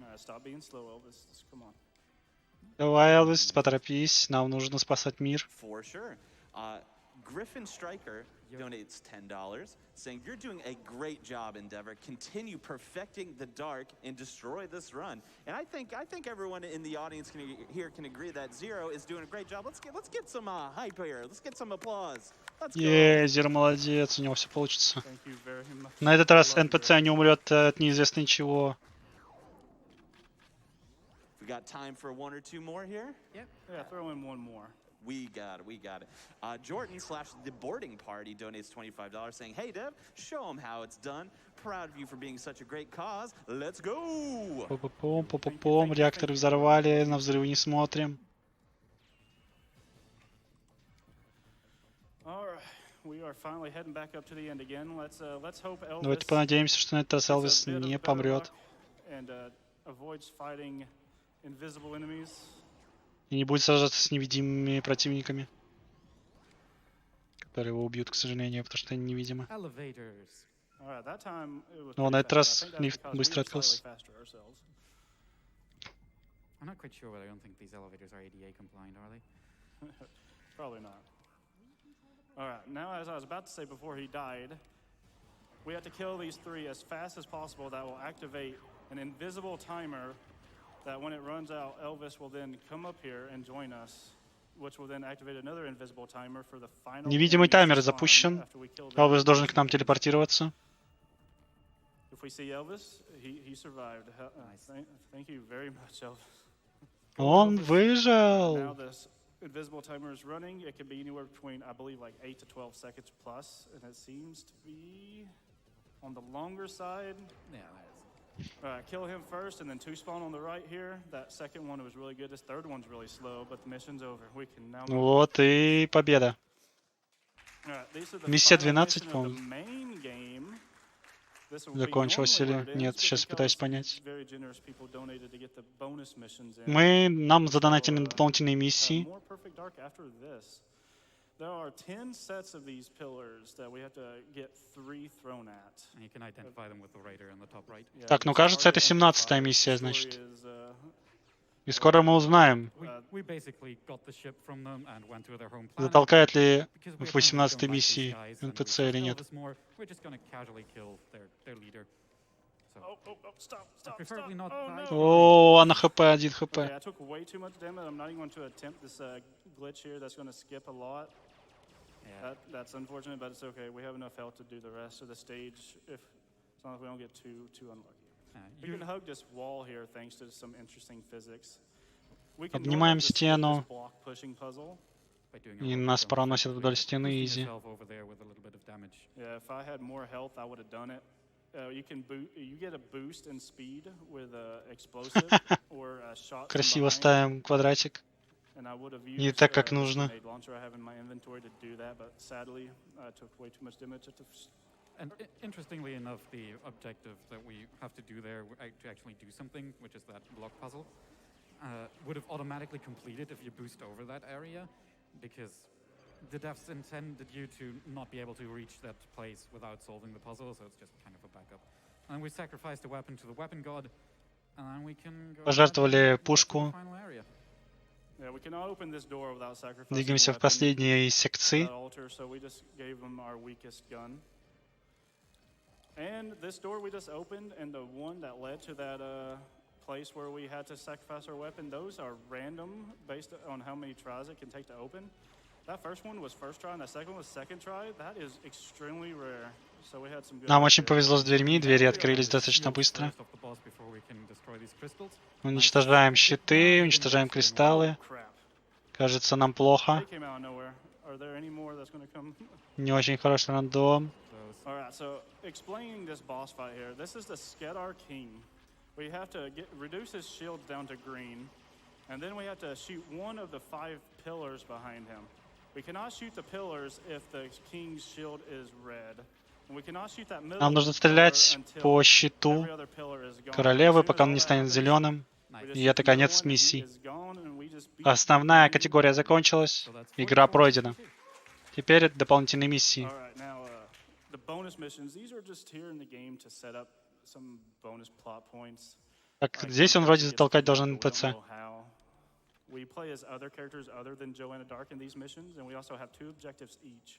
All right, stop being slow, Elvis. Just come on. Давай, Элвис, поторопись. Нам нужно спасать мир. For sure. Griffin Striker donates $10, saying, "You're doing a great job, Endeavor. Continue perfecting the dark and destroy this run." And I think everyone in the audience here can agree that Zero is doing a great job. Let's get some hype here. Let's get some applause. Let's go. Зер молодец, у него все получится. Thank you very much. На этот раз НПЦ не умрет от неизвестно чего. We got time for 1 or 2 more here? Yeah, throw in one more. We got it. Jordan/the boarding party donates $25, saying, "Hey Dev, show them how it's done. Proud of you for being such a great cause. Let's go!" Пом, реакторы взорвали, на взрывы не смотрим. All right, we are finally heading back up to the end again. Let's hope Elvis Давайте понадеемся, что на этот раз gets a Элвис bit of не better помрет. luck and avoids fighting invisible enemies. И не будет сражаться с невидимыми противниками, которые его убьют, к сожалению, потому что они невидимы. Elevators. All right, that time it was Но pretty на этот fast. I раз think that's лифт because we быстро were открылся. slightly faster ourselves. I'm not quite sure, but I don't think these elevators are ADA compliant, are they? Probably not. All right, now as I was about to say before he died, we have to kill these 3 as fast as possible. That will activate an invisible timer that when it runs out, Elvis will then come up here and join us, which will then activate another invisible timer for the final. Невидимый enemies таймер to spawn запущен. after we kill them. Элвис должен к нам телепортироваться. If we see Elvis, he survived. Thank you very much, Elvis. Он Now выжил. this invisible timer is running. It can be anywhere between, I believe, like 8 to 12 seconds plus, and it seems to be on the longer side. Yeah, All right, kill him first, and then 2 spawn on the right here. That second one was really good. This third one's really slow, but the mission's over. We can now move. Вот и победа. All right, these are the Миссия final 12, mission of the по-моему. main game. This will be Закончилась normally или where it ends, нет? but Сейчас пытаюсь because понять. very generous people donated to get the bonus missions in. Нам We задонатили shall, на дополнительные have миссии. more Perfect Dark after this. There are 10 sets of these pillars that we have to get 3 thrown at. and you can identify them with the radar in the top right. Yeah, Так, ну just кажется, это target 17-я amplifiers. миссия, The story значит. is, И скоро мы узнаем, We basically got the ship from them and went to their home planet. затолкает ли Because в we apparently 18-й don't like these миссии guys and we НПЦ trust или нет. Elvis more, we're just gonna casually kill their leader. So, stop, preferably not Oh, die. no. О, она ХП, 1 ХП. Okay, I took way too much damage. I'm not even going to attempt this glitch here. That's going to skip a lot. yeah. That's unfortunate, but it's okay. We have enough health to do the rest of the stage as long as we don't get too unlucky. We can hug this wall here thanks to some interesting physics. We can Обнимаем normally just skip this стену. block pushing puzzle, by doing a И rope нас jump, проносит вдоль effectively стены boosting изи. yourself over there with a little bit of damage. Yeah, if I had more health, I would have done it. You get a boost in speed with a explosive or a shot from Красиво behind. ставим квадратик. And I would have Не used так, как this нужно. grenade launcher I have in my inventory to do that, but sadly, I took way too much damage at the. And interestingly enough, the objective that we have to do there to actually do something, which is that block puzzle, would have automatically completed if you boost over that area, because the devs intended you to not be able to reach that place without solving the puzzle, so it's just kind of a backup. And we sacrificed a weapon to the weapon god, and then we can go Пожертвовали ahead and go to the пушку. final area. Yeah, we cannot open this door without sacrificing Двигаемся a в weapon последние to секции. that altar, so we just gave them our weakest gun. And this door we just opened, and the one that led to that place where we had to sacrifice our weapon, those are random based on how many tries it can take to open. That first one was first try, and that second one was second try. That is extremely rare. So we had some good Нам luck очень there. повезло с дверьми, двери Now we открылись are достаточно shields быстро. first of the boss before we can destroy these crystals. Уничтожаем Nice. щиты, Now уничтожаем hitting boss кристаллы. Oh, crap. Кажется, нам плохо. They came out of nowhere. Are there any more that's going to come? Не очень хороший рандом. close. All right, so explaining this boss fight here, this is the Skedar King. We have to reduce his shields down to green, and then we have to shoot one of the 5 pillars behind him. We cannot shoot the pillars if the king's shield is red. And we cannot shoot that middle Нам нужно pillar стрелять until по щиту every other pillar is gone. королевы, As soon as пока он all не that станет happens, зеленым. we just И shoot это the middle конец one, and he миссии. is gone, and we just beat Основная the категория game. закончилась. So that's Игра 44, пройдена. 52. Теперь дополнительные миссии. All right, now the bonus missions. These are just here in the game to set up some bonus plot points. Так, Like, здесь он one вроде character gets затолкать kidnapped, должен but we don't НПЦ. know how. We play as other characters other than Joanna Dark in these missions, and we also have 2 objectives each.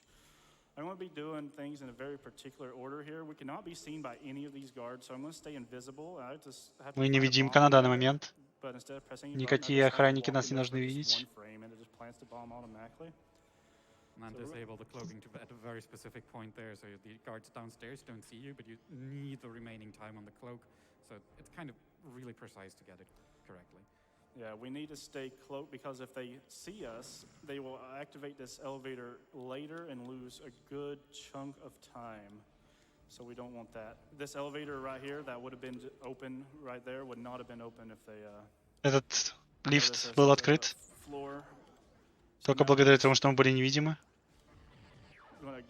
I'm going to be doing things in a very particular order here. We cannot be seen by any of these guards, so I'm going to stay invisible. I just have to Мы plant a невидимка bomb на данный there, момент. but instead of pressing any button, I Никакие just have to охранники walk нас не in there должны for just видеть. one frame, and it just plants the bomb automatically. And disable the cloaking at a very specific point there, so the guards downstairs don't see you, but you need the remaining time on the cloak. So it's kind of really precise to get it correctly. Yeah, we need to stay cloaked because if they see us, they will activate this elevator later and lose a good chunk of time. So we don't want that. This elevator right here that would have been open right there would not have been open if they Этот noticed лифт us был at the открыт floor. So только now благодаря we're тому, что мы были невидимы. gonna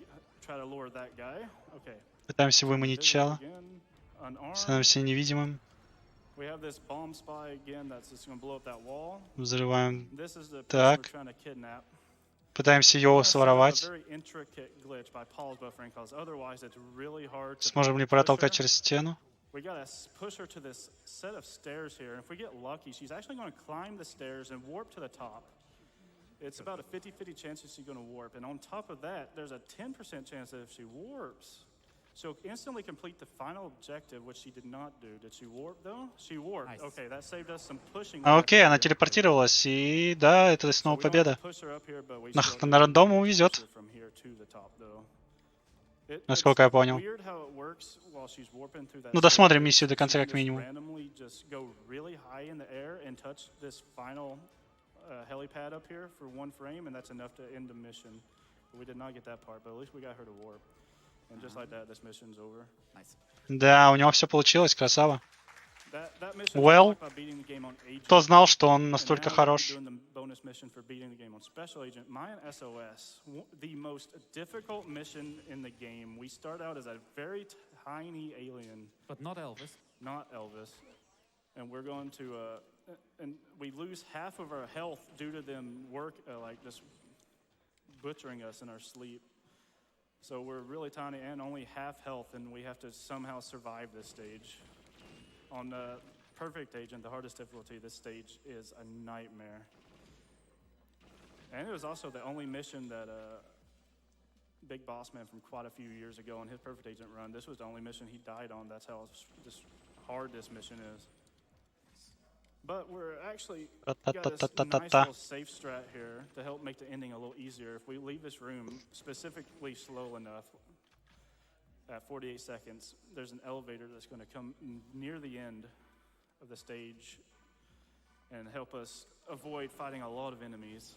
try to lure that guy. Okay. Пытаемся Turn выманить invisible чела. again, unarmed. Становимся невидимым. We have this bomb spy again that's just gonna blow up that wall. Взрываем. This is the person Так. we're trying to kidnap. Пытаемся I'm его gonna set up a своровать. very intricate glitch by Paul's buffering cause otherwise it's really hard to Сможем ли push протолкать her. через стену? We gotta push her to this set of stairs here, and if we get lucky, she's actually gonna climb the stairs and warp to the top. It's about a 50-50 chance that she's gonna warp, and on top of that, there's a 10% chance that if she warps, she'll instantly complete the final objective, which she did not do. Did she warp though? She warped. Nice. Okay, that saved us some pushing. Окей, она телепортировалась. И да, это So снова we don't победа. have to push her up here, but we На, still на do рандому push везет. her from here to the top, though. Насколько я понял. Weird how it works while she's warping through that Ну, досмотрим staircase. миссию до конца, She can как just минимум. randomly just go really high in the air and touch this final helipad up here for one frame, and that's enough to end the mission. But we did not get that part, but at least we got her to warp. And just like that, this mission's over. Nice. Да, у него все получилось, красава. That mission Well, is by beating the game on Agent. Кто знал, что он And настолько now we're хорош? doing the bonus mission for beating the game on Special Agent. Mayan SOS, the most difficult mission in the game. We start out as a very tiny alien, But not Elvis. not Elvis, and we're going to, and we lose half of our health due to them like just butchering us in our sleep. So we're really tiny and only half health, and we have to somehow survive this stage. On the Perfect Agent, the hardest difficulty, this stage is a nightmare. And it was also the only mission that Big Boss Man from quite a few years ago on his Perfect Agent run, this was the only mission he died on. That's how hard this mission is. But we're actually got this nice little safe strat here to help make the ending a little easier. If we leave this room specifically slow enough, at 48 seconds, there's an elevator that's going to come near the end of the stage and help us avoid fighting a lot of enemies.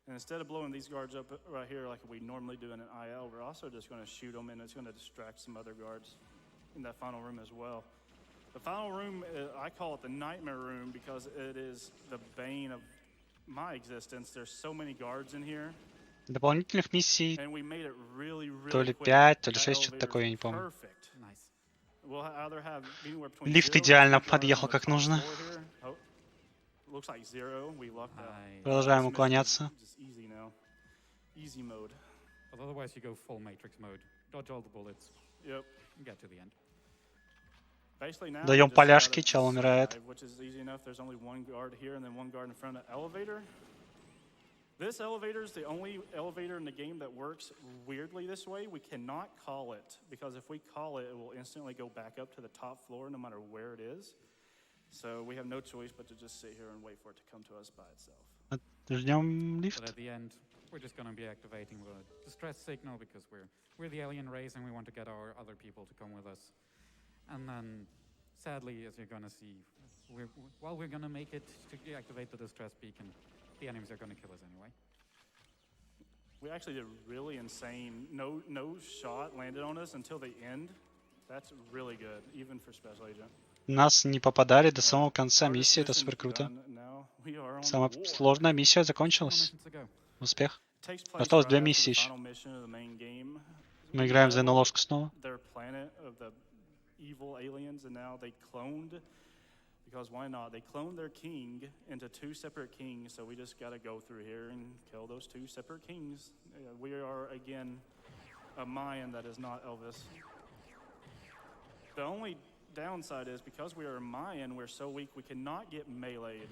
And instead of blowing these guards up right here like we normally do in an IL, we're also just going to shoot them, and it's going to distract some other guards in that final room as well. The final room, I call it the nightmare room because it is the bane of my existence. There's so many guards in here. Дополнительных миссий And we made it really, то really ли quick. 5, то ли That 6, что-то elevator такое, я is не помню. perfect. Nice. We'll either have anywhere between Лифт 0 to идеально 2 guards подъехал on the как top нужно. floor here. Oh, looks like 0. We lucked out. Продолжаем This mission is уклоняться. just easy now. Easy mode. But otherwise, you go full Matrix mode. Dodge all the bullets. Yep. And get to the end. Basically now Даем we just поляшки, gotta чел умирает. survive, which is easy enough. There's only one guard here and then one guard in front of the elevator. This elevator is the only elevator in the game that works weirdly this way. We cannot call it, because if we call it, it will instantly go back up to the top floor no matter where it is. So we have no choice but to just sit here and wait for it to come to us by itself. Ждем But лифт. at the end, we're just going to be activating the distress signal because we're the alien race and we want to get our other people to come with us. And then, sadly, as you're going to see, while we're going to make it to activate the distress beacon, the enemies are going to kill us anyway. We actually did really insane. No shot landed on us until the end. That's really good, even for special agent. Нас не попадали до самого конца миссии, это супер круто. Самая сложная миссия закончилась. Успех. Осталось 2 миссии еще. Мы играем за ложку снова. Because why not? They cloned their king into 2 separate kings, so we just gotta go through here and kill those 2 separate kings. We are, again, a Mayan that is not Elvis. The only downside is because we are Mayan, we're so weak we cannot get meleeed.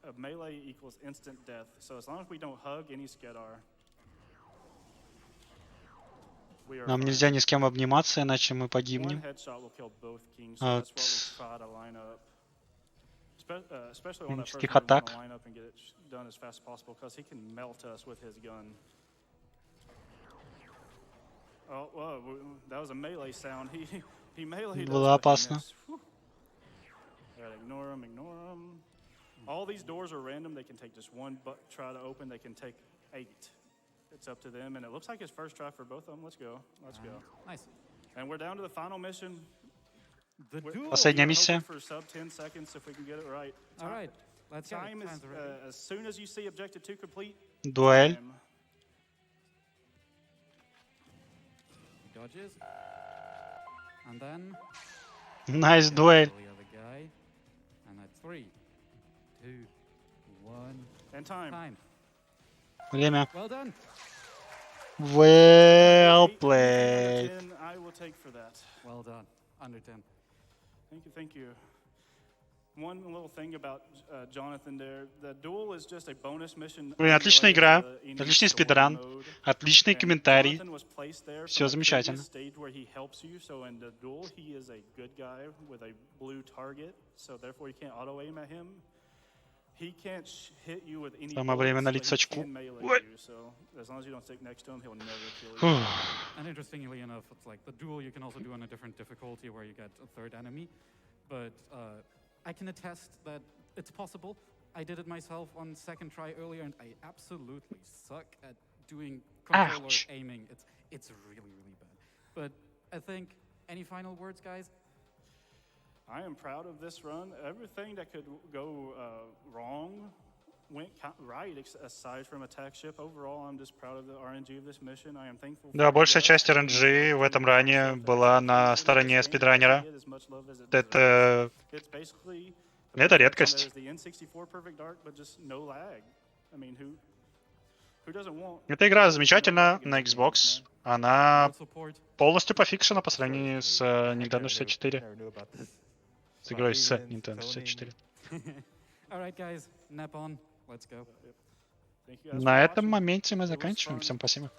A melee equals instant death, so as long as we don't hug any Skedar, we are Нам fine. нельзя ни с кем обниматься, иначе мы One погибнем. headshot will kill both kings, so that's what we try to line up. Especially on that first Физических one, we want атак. to line up and get it done as fast as possible, because he can melt us with his gun. Oh, whoa, that was a melee sound. He meleeed us, Было but he опасно. missed. Whew. Gotta ignore him, ignore him. All these doors are random. They can take just one, but try to open. They can take 8. It's up to them, and it looks like it's first try for both of them. Let's go. Let's go. Nice. And we're down to the final mission. The duel. Последняя We're миссия. hoping for sub 10 seconds if we can get it right. All right. Let's go. Time is Time's ready. as soon as you see objective 2 complete. Дуэль. time. He dodges. And then... Найс дуэль. The other guy. And at 3, 2, 1. And time. Time. Время. Well done. Well 8 played. 10, I will take for that. Well done. Under 10. Thank you, thank you. One little thing about Jonathan there. The duel is just a bonus mission. Блин, отличная игра, unrelated to the enemy отличный story спидран, mode. отличный And комментарий. Jonathan was placed there Всё from a замечательно. previous stage where he helps you. So in the duel, he is a good guy with a blue target. So therefore, you can't auto aim at him. He can't hit you with any Самое время bullets, налить but he сачку. can melee Ой. you. So as long as you don't stick next to him, he'll never kill you. Фух. And interestingly enough, it's like the duel you can also do on a different difficulty where you get a third enemy. But I can attest that it's possible. I did it myself on second try earlier, and I absolutely suck at doing controller Ouch. aiming. It's really, really bad. But I think, any final words, guys? I am proud of this run. Everything that could go wrong went right, aside from attack ship. Overall, I'm just proud of the RNG of this mission. I am thankful. Да, большая часть RNG в этом ране была на стороне спидранера. Это редкость. Эта игра замечательна на Xbox. Она Support. полностью пофикшена по сравнению с Nintendo 64. С игрой с Nintendo 64. All right, guys. Nap on. Let's go. На этом моменте мы заканчиваем. Всем спасибо.